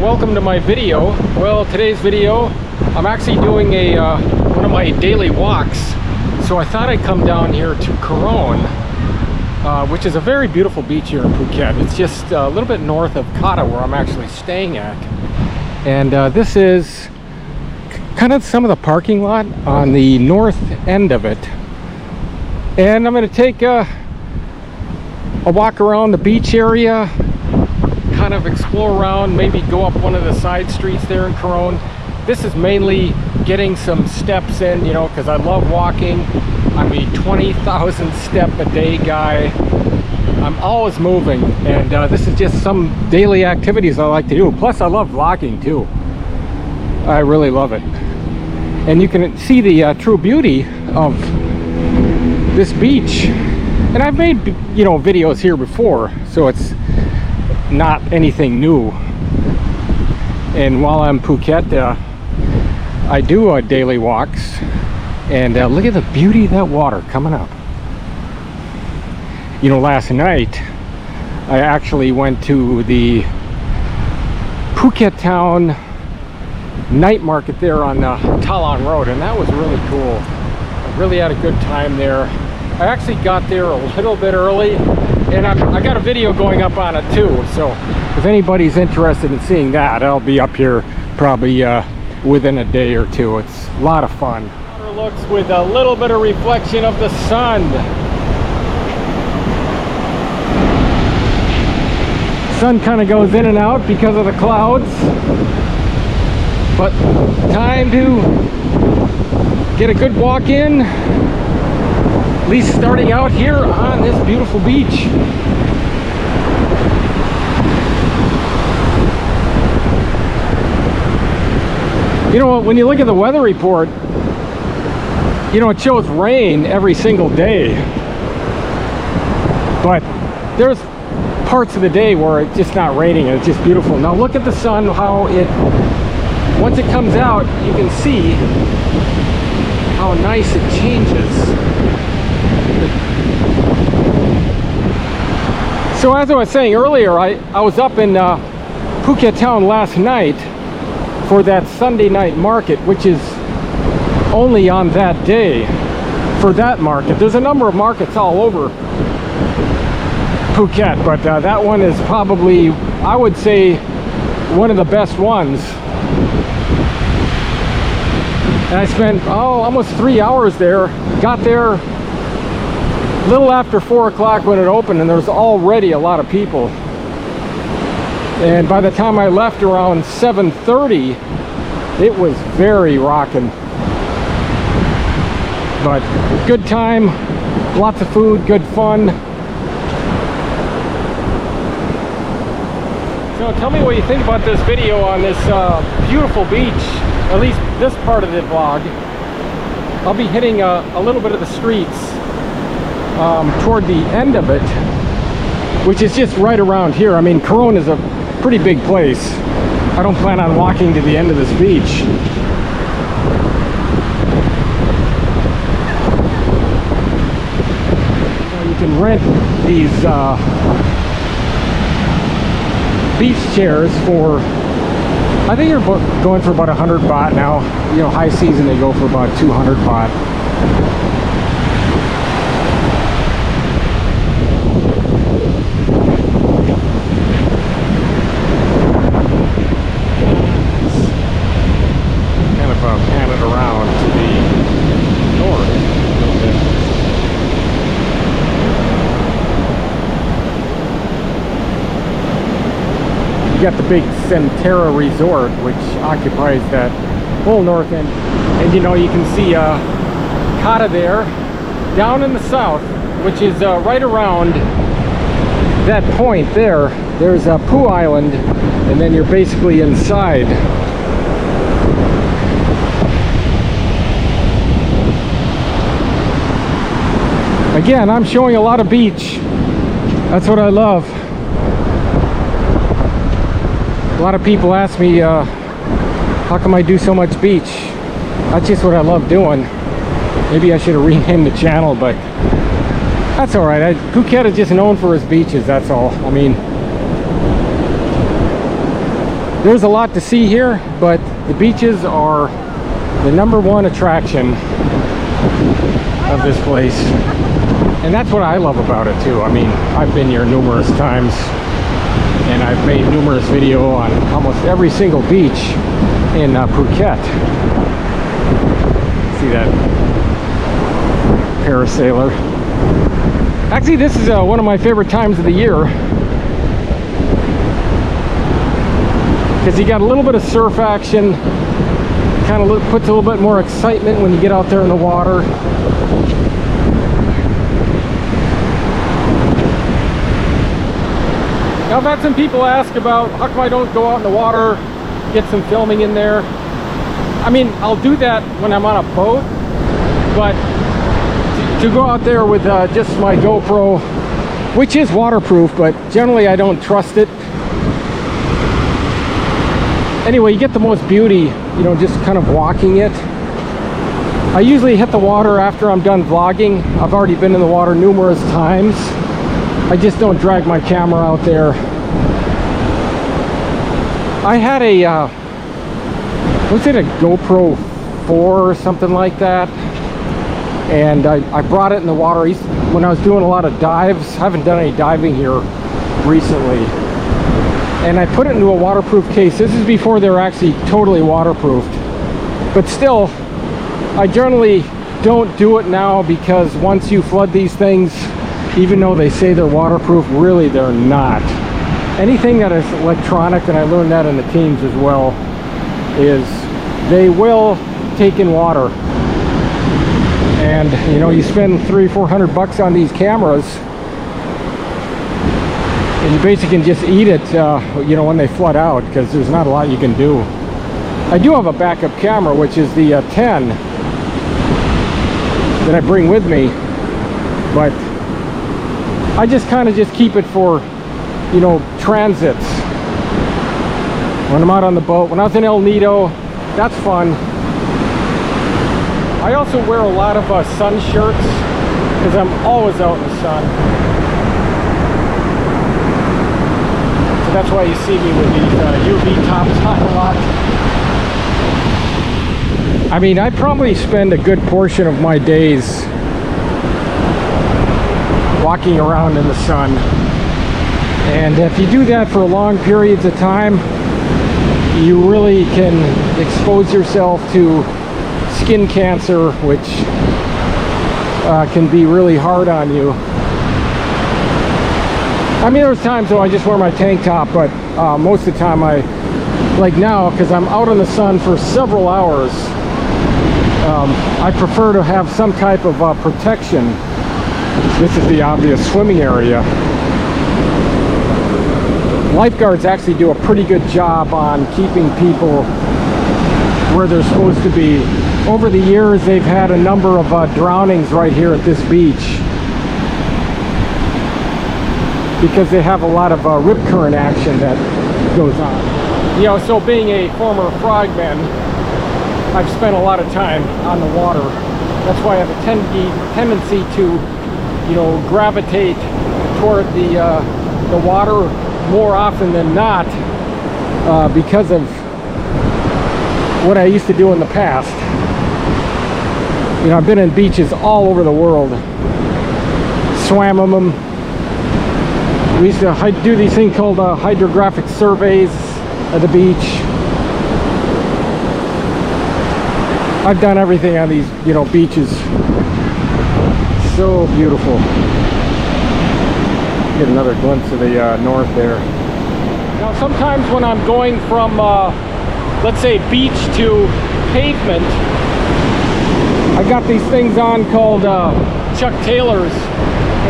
welcome to my video. Well, today's video, I'm actually doing one of my daily walks. So I thought I'd come down here to Karon, which is a very beautiful beach here in Phuket. It's just a little bit north of Kata, where I'm actually staying at. And this is kind of some of the parking lot on the north end of it. And I'm going to take a walk around the beach area, kind of explore around, maybe go up one of the side streets there in Karon. This is mainly getting some steps in, you know, because I love walking. I'm a 20,000 step a day guy. I'm always moving, and this is just some daily activities I like to do. Plus I love vlogging too. I really love it. And you can see the true beauty of this beach. And I've made, you know, videos here before, so it's not anything new. And while I'm in Phuket, I do daily walks, and look at the beauty of that water coming up. You know, last night I actually went to the Phuket Town night market there on Talan Road, and that was really cool. I really had a good time there. I actually got there a little bit early, and I got a video going up on it too, so if anybody's interested in seeing that, I'll be up here probably within a day or two. It's a lot of fun. Water looks with a little bit of reflection of the sun. Sun kind of goes in and out because of the clouds, but time to get a good walk in. At least starting out here on this beautiful beach. You know, when you look at the weather report, you know, it shows rain every single day. But there's parts of the day where it's just not raining and it's just beautiful. Now look at the sun, how it, once it comes out, you can see how nice it changes. So as I was saying earlier, I was up in Phuket Town last night for that Sunday night market, which is only on that day for that market. There's a number of markets all over Phuket, but that one is probably, I would say, one of the best ones. And I spent almost 3 hours there. Got there a little after 4 o'clock when it opened, and there was already a lot of people. And by the time I left around 7:30, it was very rocking. But good time, lots of food, good fun. So tell me what you think about this video on this beautiful beach, at least this part of the vlog. I'll be hitting a little bit of the streets toward the end of it, which is just right around here. I mean, Karon is a pretty big place. I don't plan on walking to the end of this beach. You can rent these beach chairs for, I think they're going for about 100 baht now. You know, high season they go for about 200 baht. You got the big Centera Resort, which occupies that whole north end, and you know, you can see Kata there down in the south, which is right around that point there. There's a Phu Island, and then you're basically inside. Again, I'm showing a lot of beach. That's what I love. A lot of people ask me, how come I do so much beach? That's just what I love doing. Maybe I should have renamed the channel, but that's all right. Phuket is just known for its beaches, that's all. I mean, There's a lot to see here, but the beaches are the #1 attraction of this place. And that's what I love about it too. I mean, I've been here numerous times and I've made numerous videos on almost every single beach in Phuket. See that parasailer? Actually, this is one of my favorite times of the year because you got a little bit of surf action. Kind of puts a little bit more excitement when you get out there in the water. Now, I've had some people ask about how come I don't go out in the water, get some filming in there. I mean, I'll do that when I'm on a boat, but to go out there with just my GoPro, which is waterproof, but generally I don't trust it. Anyway, you get the most beauty, you know, just kind of walking it. I usually hit the water after I'm done vlogging. I've already been in the water numerous times. I just don't drag my camera out there. I had a, was it a GoPro 4 or something like that? And I brought it in the water when I was doing a lot of dives. I haven't done any diving here recently. And I put it into a waterproof case. This is before they were actually totally waterproofed. But still, I generally don't do it now because once you flood these things, even though they say they're waterproof, really they're not. Anything that is electronic, and I learned that in the teams as well, is they will take in water. And you know, you spend $300-400 bucks on these cameras, and you basically can just eat it, you know, when they flood out, because there's not a lot you can do. I do have a backup camera, which is the 10 that I bring with me, but I just kind of just keep it for, you know, transits. When I'm out on the boat, when I was in El Nido, that's fun. I also wear a lot of sun shirts because I'm always out in the sun. So that's why you see me with these UV tops on a lot. I mean, I probably spend a good portion of my days walking around in the sun. And if you do that for long periods of time, you really can expose yourself to skin cancer, which can be really hard on you. I mean, there's times though I just wear my tank top, but most of the time like now, because I'm out in the sun for several hours, I prefer to have some type of protection. This is the obvious swimming area. Lifeguards actually do a pretty good job on keeping people where they're supposed to be. Over the years, they've had a number of drownings right here at this beach because they have a lot of rip current action that goes on. You know, so being a former frogman, I've spent a lot of time on the water. That's why I have a tendency to, you know, gravitate toward the water more often than not because of what I used to do in the past. You know, I've been in beaches all over the world, swam them. We used to do these things called hydrographic surveys of the beach. I've done everything on these, you know, beaches. So beautiful. Get another glimpse of the north there. Now, sometimes when I'm going from, let's say, beach to pavement, I got these things on called Chuck Taylors,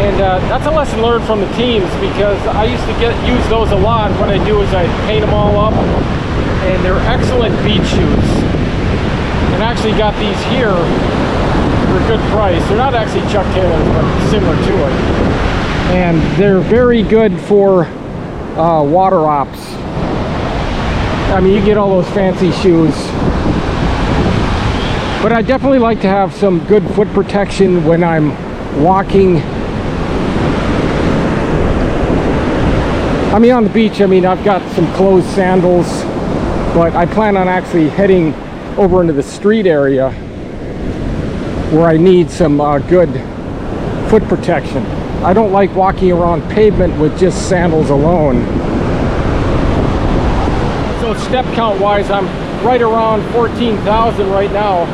and that's a lesson learned from the teams because I used to use those a lot. What I do is I paint them all up, and they're excellent beach shoes. And I actually got these here for a good price. They're not actually Chuck Taylors, but similar to it. And they're very good for water ops. I mean, you get all those fancy shoes. But I definitely like to have some good foot protection when I'm walking. I mean, on the beach, I mean, I've got some closed sandals but I plan on actually heading over into the street area where I need some good foot protection. I don't like walking around pavement with just sandals alone. So step count wise, I'm right around 14,000 right now.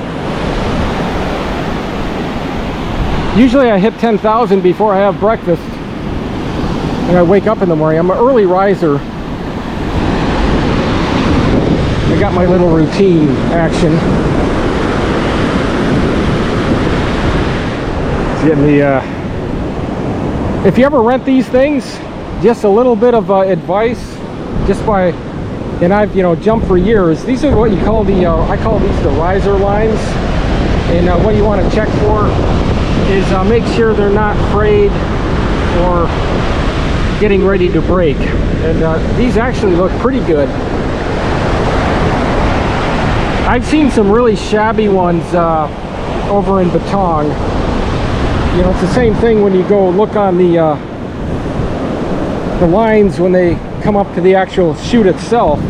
Usually I hit 10,000 before I have breakfast and I wake up in the morning. I'm an early riser. I got my little routine action. It's getting the if you ever rent these things, just a little bit of advice, just by, and I've jumped for years. These are what you call the I call these the riser lines, and what you want to check for is make sure they're not frayed or getting ready to break. And these actually look pretty good. I've seen some really shabby ones over in Batam. It's the same thing when you go look on the lines when they come up to the actual chute itself.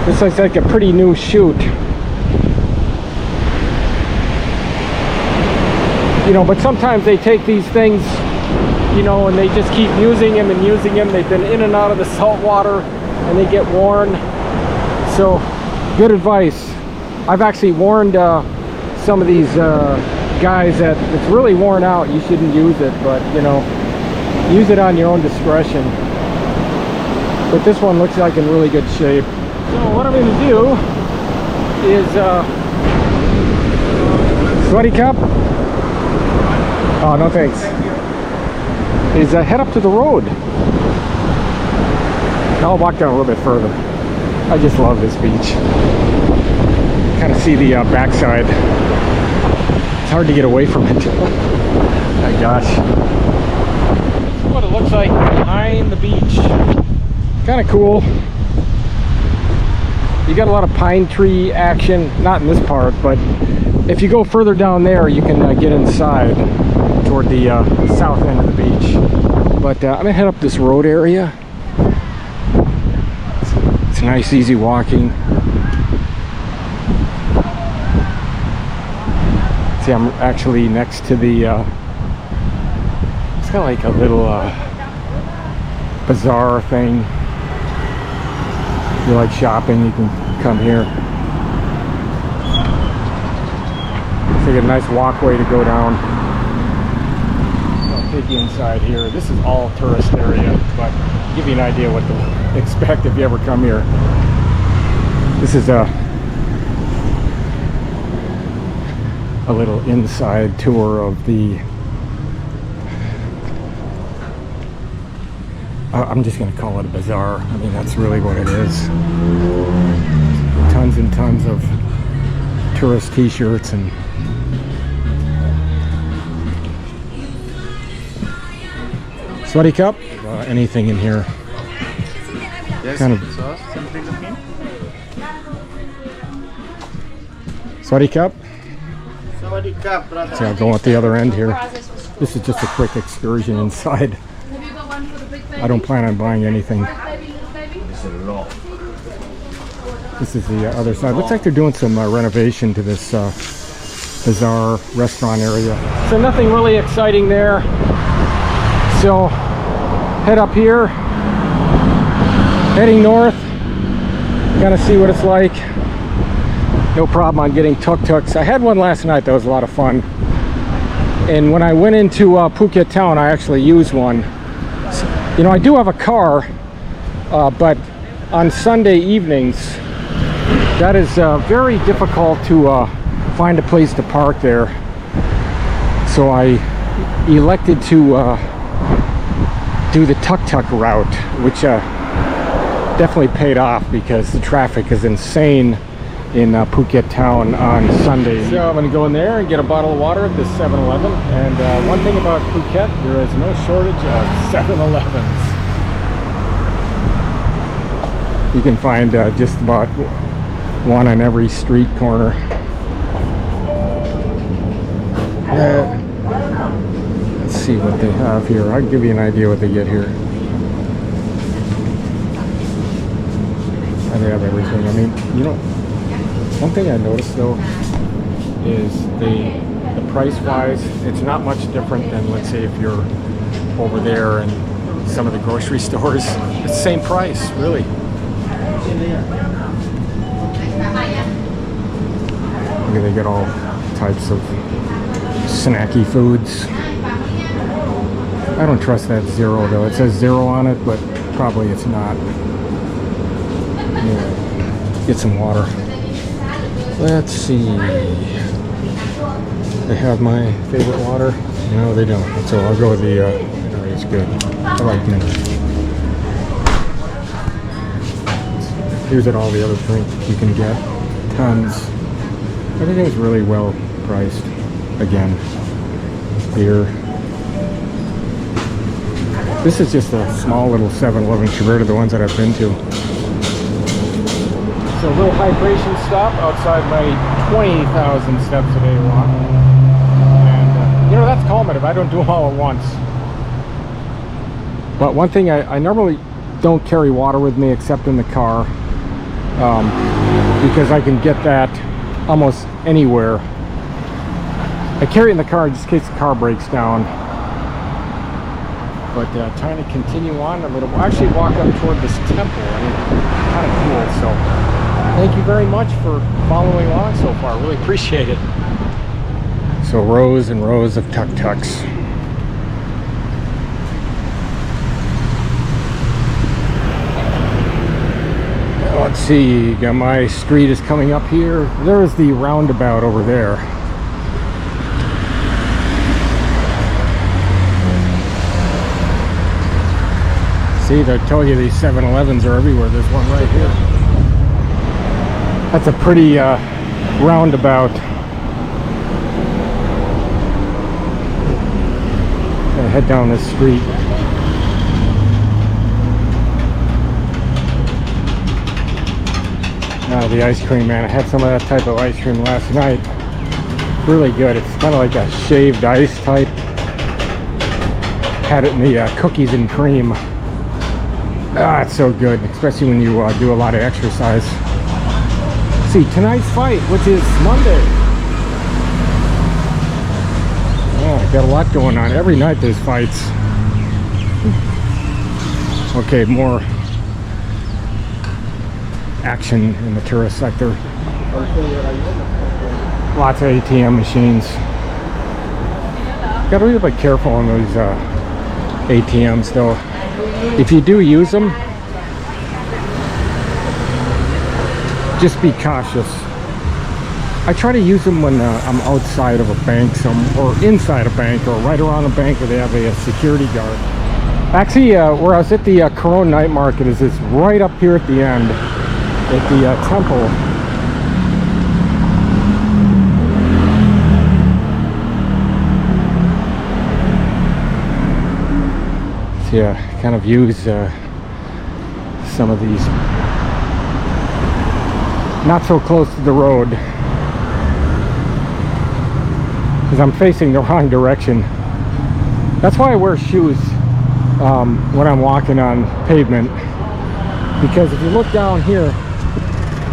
This looks like a pretty new chute. But sometimes they take these things, and they just keep using them and using them. They've been in and out of the salt water and they get worn. So good advice. I've actually warned some of these guys that it's really worn out, you shouldn't use it, but use it on your own discretion. But this one looks like in really good shape. So what I'm going to do is sweaty cup. Oh, no thanks. Is head up to the road. I'll walk down a little bit further. I just love this beach. Kind of see the backside. It's hard to get away from it. My gosh. This is what it looks like behind the beach. Kind of cool. You got a lot of pine tree action, not in this part, but if you go further down there, you can get inside toward the south end of the beach. But I'm gonna head up this road area. It's nice, easy walking. See, I'm actually next to the it's kind of like a little bazaar thing. If you like shopping, you can come here. It's like a nice walkway to go down. I'll take you inside here. This is all tourist area, but I'll give you an idea what to expect if you ever come here. This is a little inside tour of the I'm just going to call it a bazaar. I mean, that's really what it is. Tons and tons of tourist t-shirts and sweaty cup, anything in here. Yes, kind of sweaty cup. See, I'll go at the other end here. This is just a quick excursion inside. I don't plan on buying anything. This is the other side. Looks like they're doing some renovation to this bazaar restaurant area. So nothing really exciting there. So head up here, heading north. Gotta see what it's like. No problem on getting tuk-tuks. I had one last night that was a lot of fun. And when I went into Phuket town, I actually used one. You know, I do have a car, but on Sunday evenings, that is very difficult to find a place to park there. So I elected to do the tuk-tuk route, which definitely paid off because the traffic is insane in Phuket town on Sunday. So I'm going to go in there and get a bottle of water at this 7-Eleven. And one thing about Phuket, there is no shortage of 7-Elevens. You can find just about one on every street corner. Let's see what they have here. I'll give you an idea what they get here. And they have everything. I mean, you know, one thing I noticed though is the price-wise, it's not much different than, let's say, if you're over there in some of the grocery stores. It's the same price, really. Look, they get all types of snacky foods. I don't trust that zero though. It says zero on it, but probably it's not. Anyway, get some water. Let's see. They have my favorite water? No, they don't. So I'll go with the mineral. It's good. I like mineral. Here's at all the other drinks you can get. Tons. Everything's really well priced. Again, beer. This is just a small little 7-Eleven compared to the ones that I've been to. So a little hydration stop outside my 20,000 steps a day walk. And you know, that's calmative. I don't do them all at once. But one thing, I normally don't carry water with me except in the car. Because I can get that almost anywhere. I carry it in the car just in case the car breaks down. But trying to continue on a little. We'll actually walk up toward this temple. I mean, kind of cool. So thank you very much for following along so far. Really appreciate it. So rows and rows of tuk-tuks. Let's see, got my street is coming up here. There's the roundabout over there. See, they tell you these 7-Elevens are everywhere. There's one right here. That's a pretty roundabout. Gonna head down this street. The ice cream, man. I had some of that type of ice cream last night. Really good. It's kind of like a shaved ice type. Had it in the cookies and cream. Ah, it's so good, especially when you do a lot of exercise. See, tonight's fight, which is Monday. Oh, got a lot going on. Every night there's fights. Okay, more action in the tourist sector. Lots of ATM machines. Gotta be a bit careful on those ATMs though. If you do use them, just be cautious. I try to use them when I'm outside of a bank or inside a bank or right around a bank where they have a security guard. Actually, where I was at the Karon night market is right up here at the end. At the temple. So yeah, kind of use some of these not so close to the road because I'm facing the wrong direction. That's why I wear shoes when I'm walking on pavement, because if you look down here,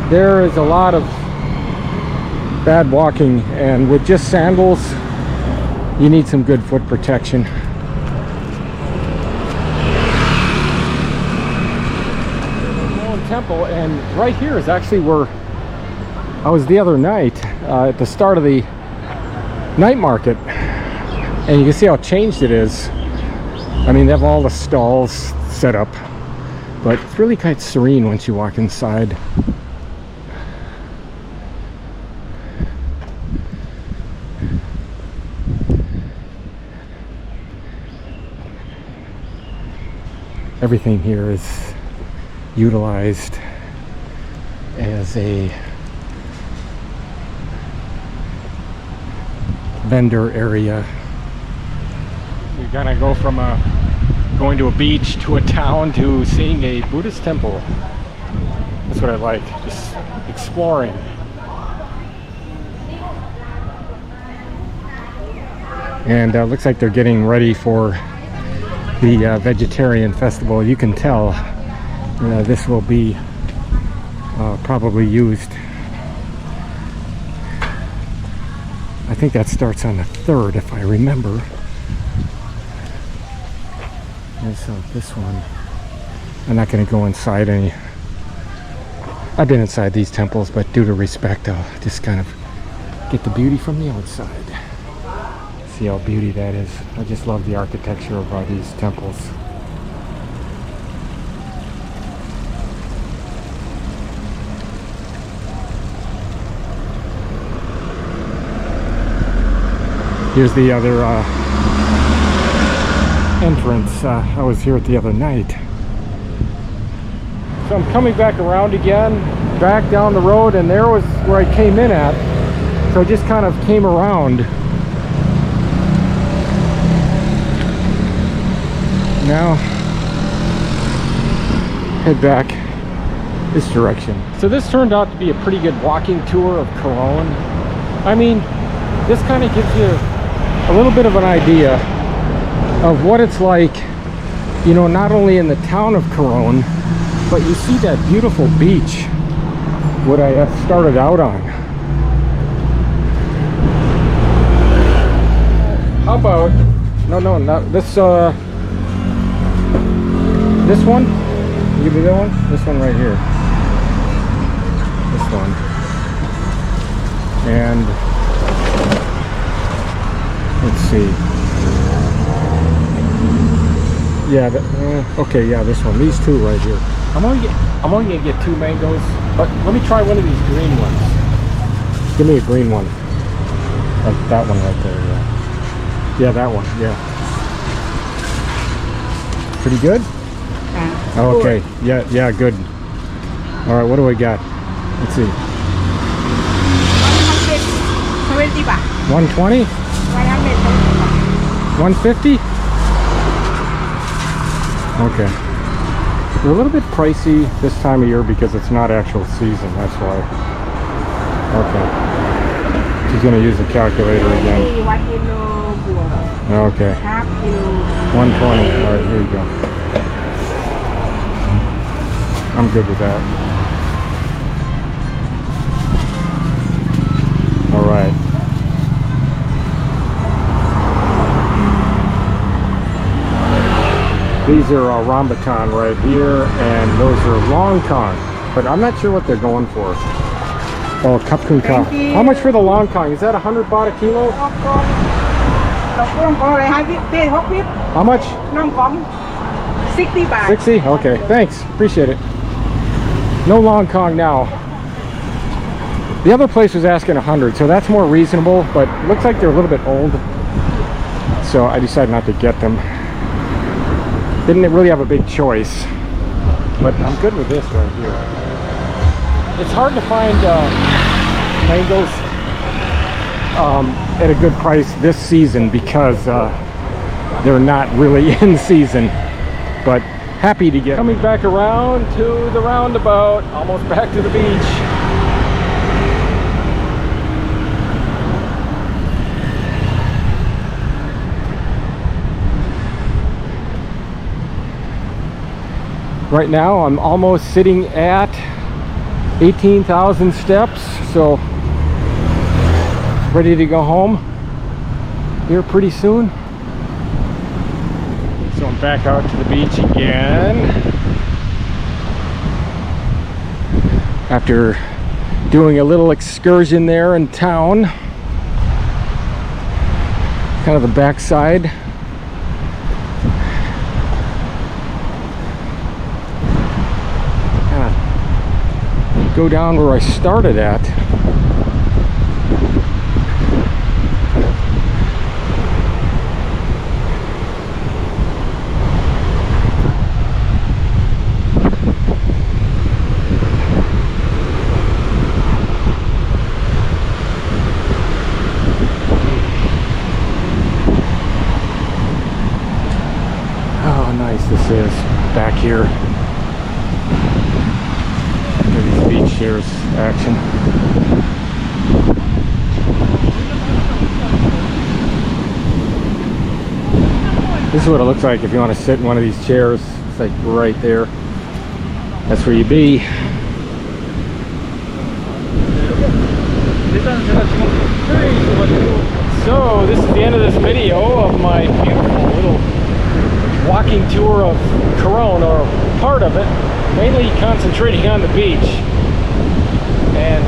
there is a lot of bad walking, and with just sandals you need some good foot protection. Temple, and right here is actually where I was the other night at the start of the night market, and you can see how changed it is. I mean, they have all the stalls set up, but it's really quite serene once you walk inside. Everything here is utilized as a vendor area. You're gonna go from going to a beach to a town to seeing a Buddhist temple. That's what I like, just exploring. And looks like they're getting ready for the vegetarian festival. You can tell this will be probably used. I think that starts on the 3rd, if I remember. And so this one, I'm not going to go inside any. I've been inside these temples, but due to respect, I'll just kind of get the beauty from the outside. See how beauty that is. I just love the architecture of these temples. Here's the other entrance. I was here the other night. So I'm coming back around again, back down the road, and there was where I came in at. So I just kind of came around. Now, head back this direction. So this turned out to be a pretty good walking tour of Karon. I mean, this kind of gives you a little bit of an idea of what it's like, you know, not only in the town of Karon, but you see that beautiful beach, what I have started out on. How about, no, not this, this one? Give me that one? This one right here. This one. And let's see. Yeah, okay, yeah, this one. These two right here. I'm only gonna get 2 mangoes, but let me try one of these green ones. Give me a green one. Like that one right there, yeah. Yeah, that one, yeah. Pretty good? Oh, okay, yeah, good. All right, what do we got? Let's see. 120? 150? Okay. They're a little bit pricey this time of year because it's not actual season, that's why. Okay. She's gonna use the calculator again. Okay. 120, all right, here you go. I'm good with that. All right. These are rambutan right here, and those are long kong, but I'm not sure what they're going for. Oh, kapkun ka. How much for the long kong? Is that 100 baht a kilo? How much? 60 baht. 60? Okay, thanks. Appreciate it. No long kong now. The other place was asking 100, so that's more reasonable, but it looks like they're a little bit old. So I decided not to get them. Didn't really have a big choice, but I'm good with this right here. It's hard to find mangoes at a good price this season because they're not really in season, but happy to get. Coming back around to the roundabout, almost back to the beach. Right now I'm almost sitting at 18,000 steps, so ready to go home here pretty soon. So I'm back out to the beach again after doing a little excursion there in town, kind of the backside. Go down where I started at. Oh, nice this is back here. Beach chairs action. This is what it looks like if you want to sit in one of these chairs. It's like right there. That's where you be. So this is the end of this video of my beautiful little walking tour of Karon, or part of it, mainly concentrating on the beach. And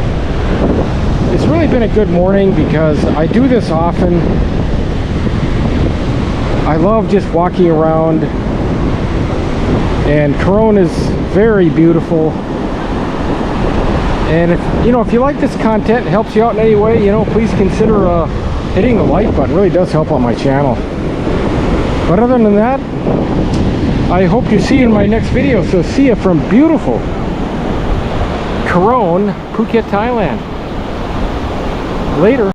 it's really been a good morning because I do this often. I love just walking around, and Karon is very beautiful. And if you like this content, it helps you out in any way, please consider hitting the like button. It really does help out my channel. But other than that, I hope to see you in my next video. So see you from beautiful Karon, Phuket, Thailand. Later.